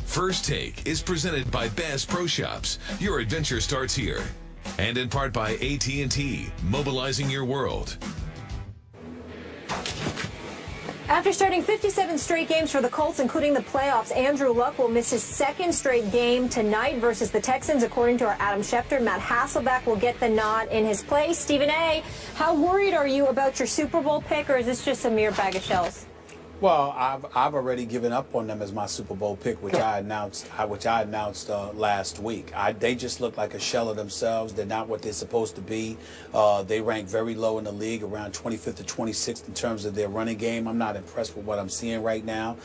First Take is presented by Bass Pro Shops. Your adventure starts here. And in part by AT&T, mobilizing your world. After starting 57 straight games for the Colts, including the playoffs, Andrew Luck will miss his second straight game tonight versus the Texans. According to our Adam Schefter, Matt Hasselbeck will get the nod in his place. Stephen A., how worried are you about your Super Bowl pick, or is this just a mere bag of shells? Well, I've already given up on them as my Super Bowl pick, which I announced last week. They just look like a shell of themselves. They're not what they're supposed to be. They rank very low in the league, around 25th to 26th in terms of their running game. I'm not impressed with what I'm seeing right now.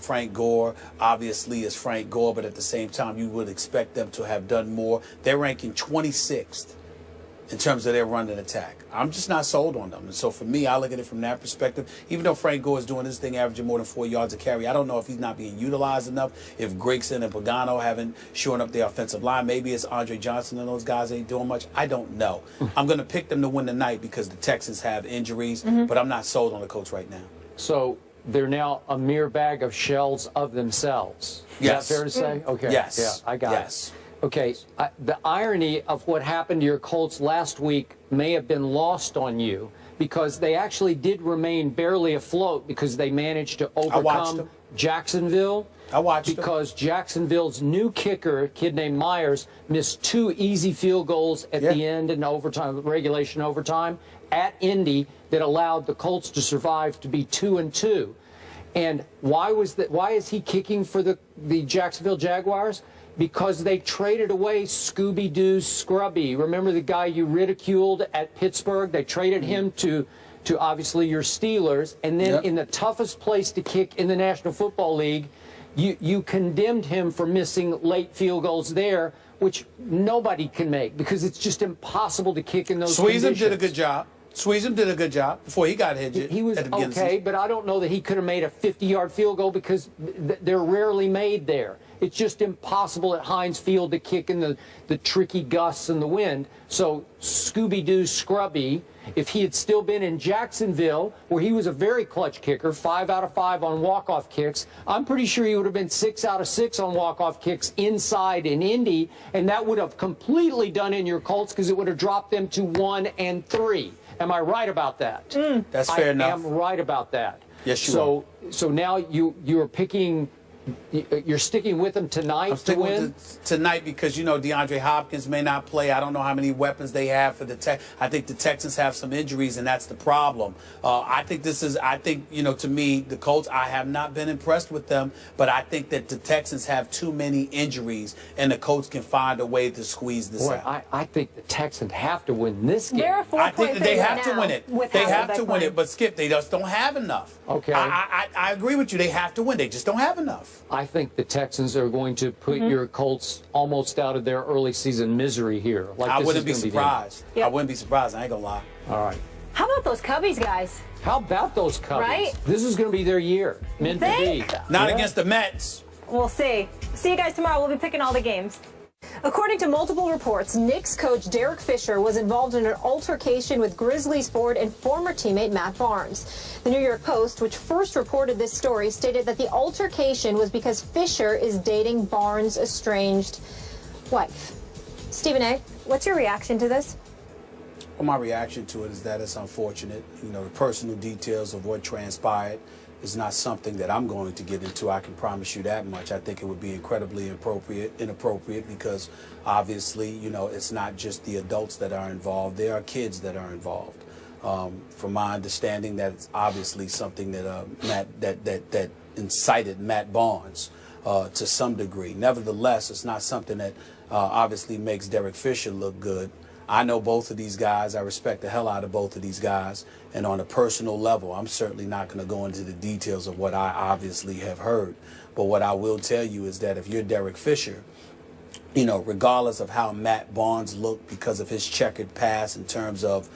Frank Gore obviously is Frank Gore, but at the same time, you would expect them to have done more. They're ranking 26th in terms of their run and attack. I'm just not sold on them. And so for me, I look at it from that perspective. Even though Frank Gore is doing this thing, averaging more than 4 yards a carry, I don't know if he's not being utilized enough, if Gregson and Pagano haven't shored up their offensive line. Maybe it's Andre Johnson and those guys ain't doing much. I don't know. I'm going to pick them to win tonight because the Texans have injuries, but I'm not sold on the Colts right now. So they're now a mere bag of shells of themselves. Yes. Is that fair to say? Okay. Yes. Yeah, I got it. Okay, the irony of what happened to your Colts last week may have been lost on you because they actually did remain barely afloat because they managed to overcome Jacksonville. I watched because Jacksonville's new kicker, a kid named Myers, missed 2 easy field goals at the end in overtime, regulation overtime, at Indy that allowed the Colts to survive to be 2-2. And why is he kicking for the Jacksonville Jaguars? Because they traded away Scooby-Doo Scrubby. Remember the guy you ridiculed at Pittsburgh? They traded him to obviously your Steelers. And then in the toughest place to kick in the National Football League, you condemned him for missing late field goals there, which nobody can make because it's just impossible to kick in those conditions. Did a good job. Sweezum did a good job before he got hit. He was okay, but I don't know that he could have made a 50-yard field goal because they're rarely made there. It's just impossible at Heinz Field to kick in the tricky gusts and the wind. So Scooby-Doo Scrubby, if he had still been in Jacksonville, where he was a very clutch kicker, 5 out of 5 on walk-off kicks, I'm pretty sure he would have been 6 out of 6 on walk-off kicks inside in Indy, and that would have completely done in your Colts because it would have dropped them to 1-3. Am I right about that? That's fair enough. I am right about that. Yes, you are. So now you're picking. You're sticking with them tonight to win? Tonight because, DeAndre Hopkins may not play. I don't know how many weapons they have for the Texans. I think the Texans have some injuries, and that's the problem. I think, to me, the Colts, I have not been impressed with them, but I think that the Texans have too many injuries, and the Colts can find a way to squeeze this out. I think the Texans have to win this game. I think that they have to win it. They have to win it, but, Skip, they just don't have enough. Okay. I agree with you. They have to win. They just don't have enough. I think the Texans are going to put your Colts almost out of their early season misery here. I wouldn't be surprised. Yep. I wouldn't be surprised. I ain't going to lie. All right. How about those Cubbies, guys? How about those Cubbies? Right? This is going to be their year. Meant to be. Not against the Mets. We'll see. See you guys tomorrow. We'll be picking all the games. According to multiple reports, Knicks coach Derek Fisher was involved in an altercation with Grizzlies forward and former teammate Matt Barnes. The New York Post, which first reported this story, stated that the altercation was because Fisher is dating Barnes' estranged wife. Stephen A., what's your reaction to this? Well, my reaction to it is that it's unfortunate. The personal details of what transpired is not something that I'm going to get into. I can promise you that much. I think it would be incredibly inappropriate because obviously, it's not just the adults that are involved. There are kids that are involved. From my understanding, that's obviously something that that incited Matt Barnes to some degree. Nevertheless, it's not something that obviously makes Derek Fisher look good. I know both of these guys. I respect the hell out of both of these guys. And on a personal level, I'm certainly not going to go into the details of what I obviously have heard. But what I will tell you is that if you're Derek Fisher, regardless of how Matt Barnes looked because of his checkered past in terms of,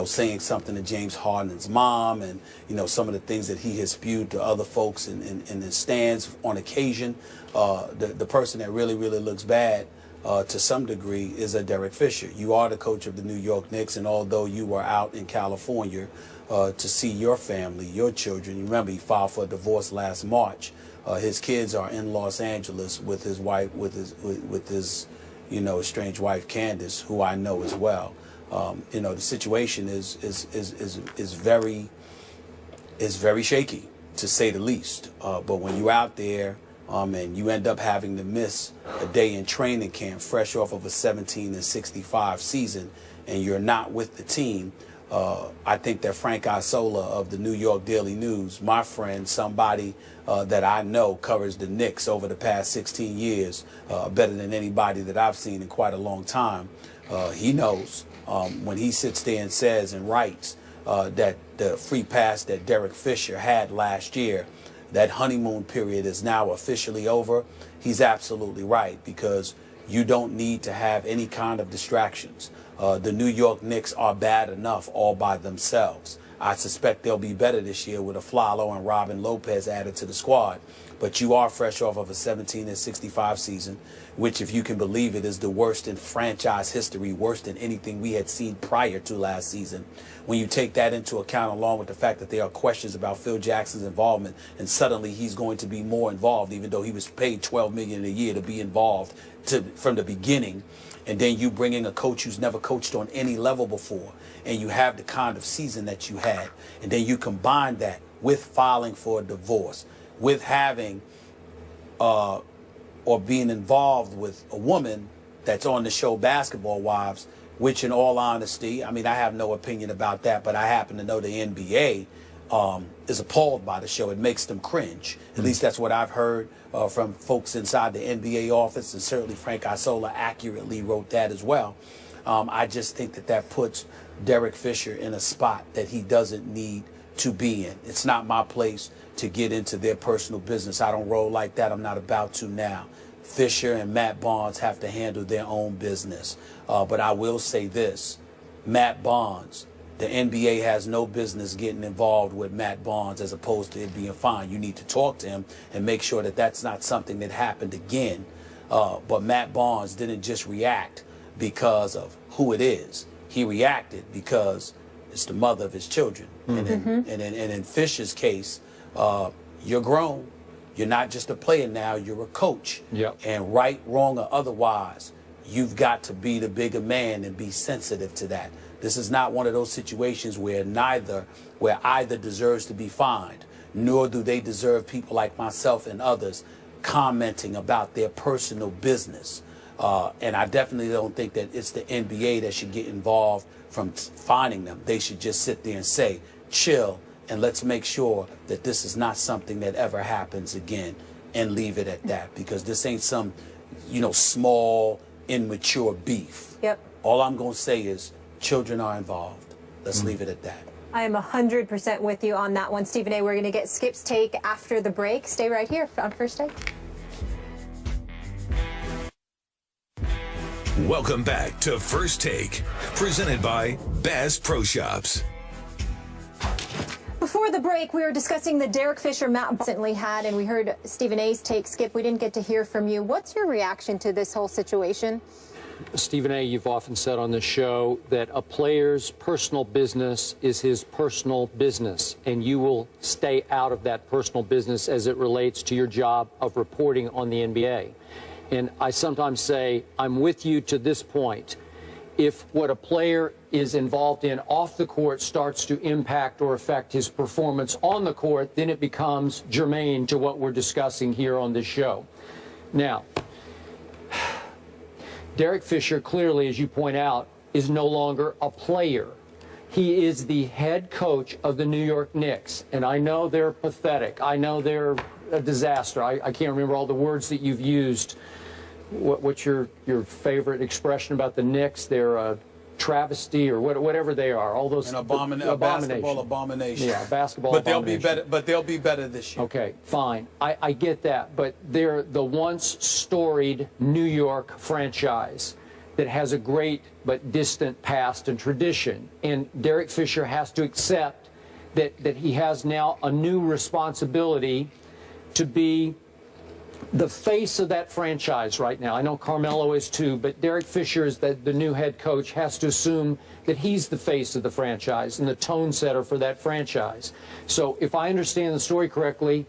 saying something to James Harden's mom and, some of the things that he has spewed to other folks in the stands on occasion, the person that really, really looks bad to some degree is a Derek Fisher. You are the coach of the New York Knicks, and although you were out in California to see your family, your children, you remember he filed for a divorce last March, His kids are in Los Angeles with his wife, with his estranged wife Candace, who I know as well. The situation is very shaky, to say the least. But when you're out there and you end up having to miss a day in training camp, fresh off of a 17-65 season, and you're not with the team, I think that Frank Isola of the New York Daily News, my friend, somebody that I know covers the Knicks over the past 16 years, better than anybody that I've seen in quite a long time. He knows when he sits there and says and writes that the free pass that Derek Fisher had last year, that honeymoon period is now officially over. He's absolutely right, because you don't need to have any kind of distractions. The New York Knicks are bad enough all by themselves. I suspect they'll be better this year with Aflalo and Robin Lopez added to the squad. But you are fresh off of a 17-65 season, which, if you can believe it, is the worst in franchise history, worse than anything we had seen prior to last season. When you take that into account, along with the fact that there are questions about Phil Jackson's involvement, and suddenly he's going to be more involved, even though he was paid $12 million a year to be involved from the beginning. And then you bring in a coach who's never coached on any level before, and you have the kind of season that you had, and then you combine that with filing for a divorce, with having or being involved with a woman that's on the show Basketball Wives, which, in all honesty, I mean, I have no opinion about that, but I happen to know the NBA is appalled by the show. It makes them cringe. At least that's what I've heard from folks inside the NBA office, and certainly Frank Isola accurately wrote that as well. I just think that puts Derek Fisher in a spot that he doesn't need to be in. It's not my place to get into their personal business. I don't roll like that. I'm not about to now. Fisher and Matt Barnes have to handle their own business. But I will say this, Matt Barnes, the NBA has no business getting involved with Matt Barnes as opposed to it being fine. You need to talk to him and make sure that that's not something that happened again. But Matt Barnes didn't just react because of who it is. He reacted because it's the mother of his children. And in Fisher's case, you're grown. You're not just a player now, you're a coach. Yep. And right, wrong, or otherwise, you've got to be the bigger man and be sensitive to that. This is not one of those situations where either deserves to be fined, nor do they deserve people like myself and others commenting about their personal business. And I definitely don't think that it's the NBA that should get involved from fining them. They should just sit there and say, chill, and let's make sure that this is not something that ever happens again, and leave it at that, because this ain't some, small, immature beef. Yep. All I'm going to say is children are involved. Let's leave it at that. I am 100% with you on that one, Stephen A. We're going to get Skip's take after the break. Stay right here on First Take. Welcome back to First Take, presented by Bass Pro Shops. Before the break, we were discussing the Derek Fisher Matt recently had, and we heard Stephen A's take. Skip, we didn't get to hear from you. What's your reaction to this whole situation? Stephen A., you've often said on the show that a player's personal business is his personal business, and you will stay out of that personal business as it relates to your job of reporting on the NBA. And I sometimes say, I'm with you to this point. If what a player is involved in off the court starts to impact or affect his performance on the court, then it becomes germane to what we're discussing here on this show. Now, Derek Fisher, clearly, as you point out, is no longer a player. He is the head coach of the New York Knicks. And I know they're pathetic. I know they're a disaster. I can't remember all the words that you've used. What's your favorite expression about the Knicks? They're a travesty or whatever they are. All those a basketball abomination. Yeah, basketball but abomination. But they'll be better this year. Okay, fine. I get that, but they're the once storied New York franchise that has a great but distant past and tradition. And Derek Fisher has to accept that he has now a new responsibility to be the face of that franchise right now. I know Carmelo is too, but Derek Fisher, is the new head coach, has to assume that he's the face of the franchise and the tone setter for that franchise. So if I understand the story correctly,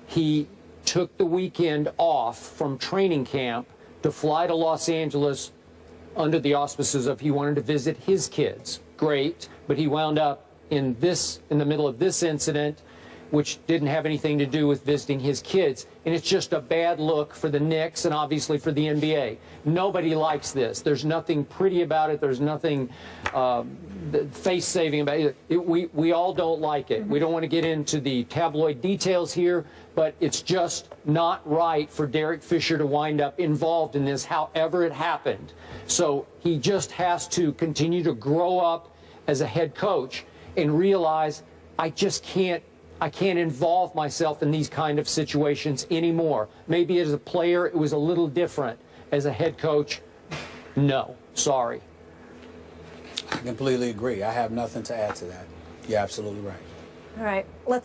he took the weekend off from training camp to fly to Los Angeles under the auspices of he wanted to visit his kids. Great, but he wound up in the middle of this incident, which didn't have anything to do with visiting his kids. And it's just a bad look for the Knicks and obviously for the NBA. Nobody likes this. There's nothing pretty about it. There's nothing face-saving about it. We all don't like it. We don't want to get into the tabloid details here, but it's just not right for Derek Fisher to wind up involved in this, however it happened. So he just has to continue to grow up as a head coach and realize, I can't involve myself in these kind of situations anymore. Maybe as a player, it was a little different. As a head coach, no, sorry. I completely agree. I have nothing to add to that. You're absolutely right. All right, let's